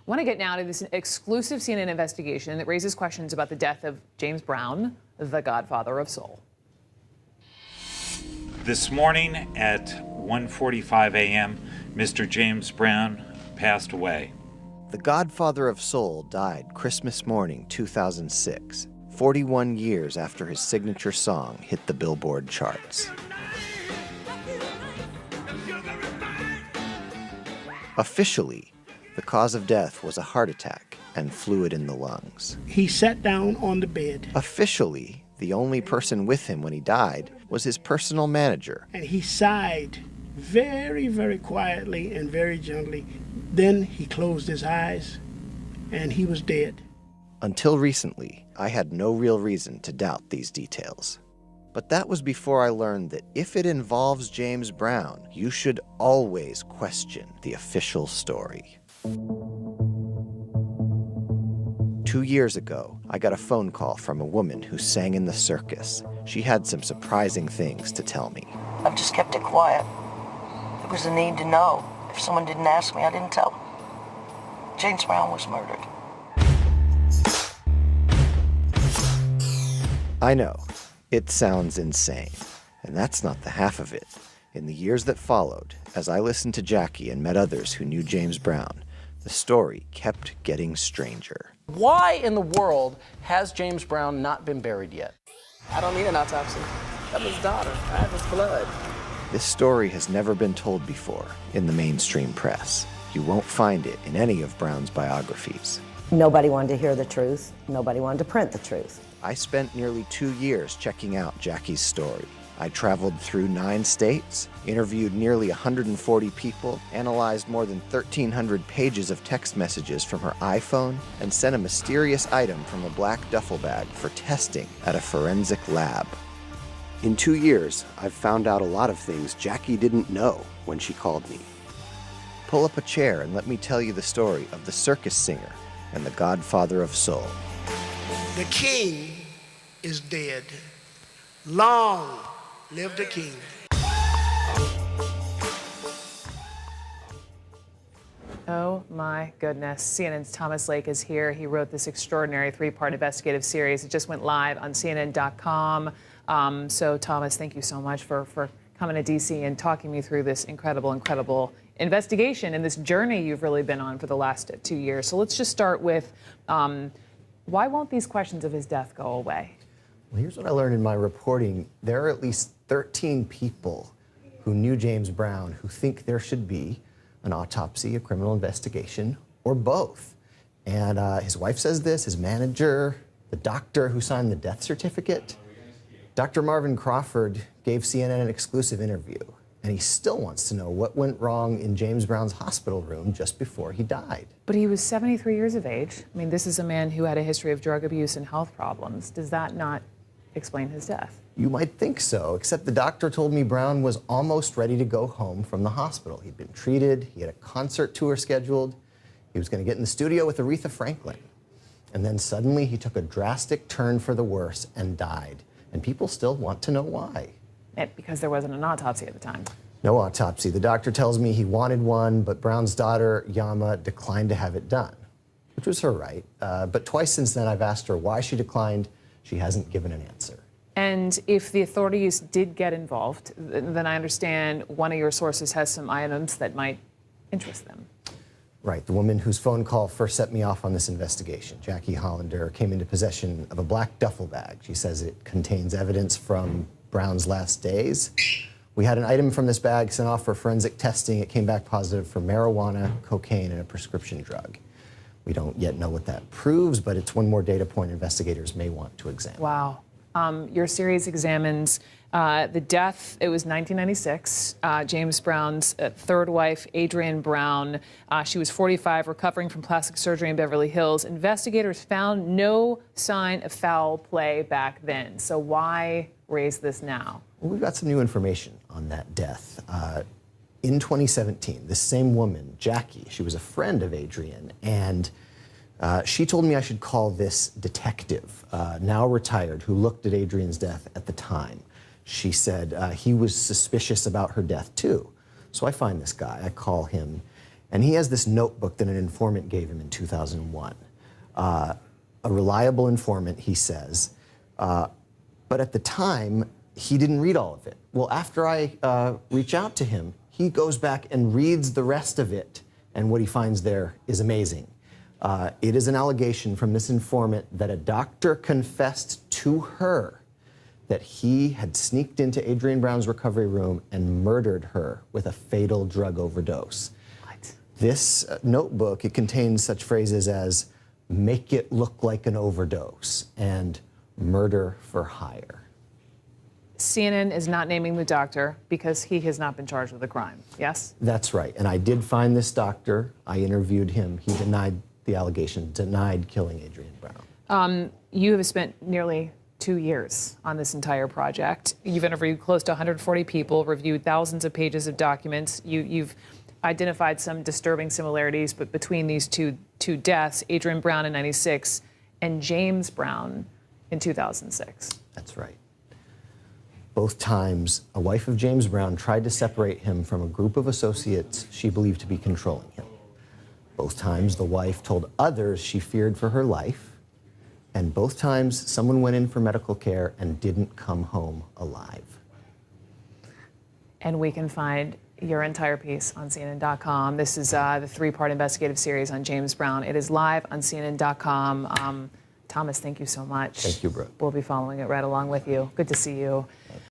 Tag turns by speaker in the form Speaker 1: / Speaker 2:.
Speaker 1: I want to get now to this exclusive CNN investigation that raises questions about the death of James Brown, the godfather of soul.
Speaker 2: This morning at 1:45 a.m., Mr. James Brown passed away.
Speaker 3: The godfather of soul died Christmas morning 2006, 41 years after his signature song hit the Billboard charts. Officially, the cause of death was a heart attack and fluid in the lungs.
Speaker 4: He sat down on the bed.
Speaker 3: Officially, the only person with him when he died was his personal manager.
Speaker 4: And he sighed very, very quietly and very gently. Then he closed his eyes, and he was dead.
Speaker 3: Until recently, I had no real reason to doubt these details. But that was before I learned that if it involves James Brown, you should always question the official story. 2 years ago, I got a phone call from a woman who sang in the circus. She had some surprising things to tell me.
Speaker 5: I've just kept it quiet. It was a need to know. If someone didn't ask me, I didn't tell them. James Brown was murdered.
Speaker 3: I know, it sounds insane, and that's not the half of it. In the years that followed, as I listened to Jackie and met others who knew James Brown, the story kept getting stranger.
Speaker 6: Why in the world has James Brown not been buried yet?
Speaker 7: I don't need an autopsy. I'm his daughter. I have his blood.
Speaker 3: This story has never been told before in the mainstream press. You won't find it in any of Brown's biographies.
Speaker 8: Nobody wanted to hear the truth. Nobody wanted to print the truth.
Speaker 3: I spent nearly 2 years checking out Jackie's story. I traveled through 9 states, interviewed nearly 140 people, analyzed more than 1,300 pages of text messages from her iPhone, and sent a mysterious item from a black duffel bag for testing at a forensic lab. In 2 years, I've found out a lot of things Jackie didn't know when she called me. Pull up a chair and let me tell you the story of the circus singer and the godfather of soul.
Speaker 4: The king is dead. Long live the king.
Speaker 1: Oh my goodness. CNN's Thomas Lake is here. He wrote this extraordinary 3-part investigative series. It just went live on CNN.com. So Thomas, thank you so much for coming to DC and talking me through this incredible investigation and this journey you've really been on for the last 2 years. So let's just start with why won't these questions of his death go away?
Speaker 9: Well, here's what I learned in my reporting. There are at least 13 people who knew James Brown who think there should be an autopsy, a criminal investigation, or both. And his wife says this, his manager, the doctor who signed the death certificate. Dr. Marvin Crawford gave CNN an exclusive interview, and he still wants to know what went wrong in James Brown's hospital room just before he died.
Speaker 1: But he was 73 years of age. I mean, this is a man who had a history of drug abuse and health problems. Does that not explain his death?
Speaker 9: You might think so, except the doctor told me Brown was almost ready to go home from the hospital. He'd been treated, he had a concert tour scheduled, he was going to get in the studio with Aretha Franklin. And then suddenly he took a drastic turn for the worse and died. And people still want to know why.
Speaker 1: Because there wasn't an autopsy at the time.
Speaker 9: No autopsy. The doctor tells me he wanted one, but Brown's daughter, Yama, declined to have it done, which was her right. But twice since then, I've asked her why she declined. She hasn't given an answer.
Speaker 1: And if the authorities did get involved, then I understand one of your sources has some items that might interest them.
Speaker 9: Right. The woman whose phone call first set me off on this investigation, Jackie Hollander, came into possession of a black duffel bag. She says it contains evidence from Brown's last days. We had an item from this bag sent off for forensic testing. It came back positive for marijuana, cocaine, and a prescription drug. We don't yet know what that proves, but it's one more data point investigators may want to examine.
Speaker 1: Wow. Your series examines the death. It was 1996. James Brown's third wife, Adrienne Brown. She was 45, recovering from plastic surgery in Beverly Hills. Investigators found no sign of foul play back then. So why raise this now?
Speaker 9: Well, we've got some new information on that death. In 2017, this same woman, Jackie, she was a friend of Adrienne, and she told me I should call this detective, now retired, who looked at Adrienne's death at the time. She said he was suspicious about her death too. So I find this guy, I call him, And he has this notebook that an informant gave him in 2001. A reliable informant, he says. But at the time, he didn't read all of it. Well, after I reach out to him, he goes back and reads the rest of it, and what he finds there is amazing. It is an allegation from this informant that a doctor confessed to her that he had sneaked into Adrienne Brown's recovery room and murdered her with a fatal drug overdose.
Speaker 1: What?
Speaker 9: This notebook, it contains such phrases as make it look like an overdose and murder for hire.
Speaker 1: CNN is not naming the doctor because he has not been charged with a crime, yes?
Speaker 9: That's right. And I did find this doctor. I interviewed him. He denied the allegation, denied killing Adrienne Brown.
Speaker 1: You have spent nearly 2 years on this entire project. You've interviewed close to 140 people, reviewed thousands of pages of documents. You've identified some disturbing similarities but between these two deaths, Adrienne Brown in '96 and James Brown in 2006.
Speaker 9: That's right. Both times, a wife of James Brown tried to separate him from a group of associates she believed to be controlling him. Both times, the wife told others she feared for her life. And both times, someone went in for medical care and didn't come home alive.
Speaker 1: And we can find your entire piece on CNN.com. This is the three-part investigative series on James Brown. It is live on CNN.com. Thomas, thank you so much.
Speaker 9: Thank you, Brooke.
Speaker 1: We'll be following it right along with you. Good to see you.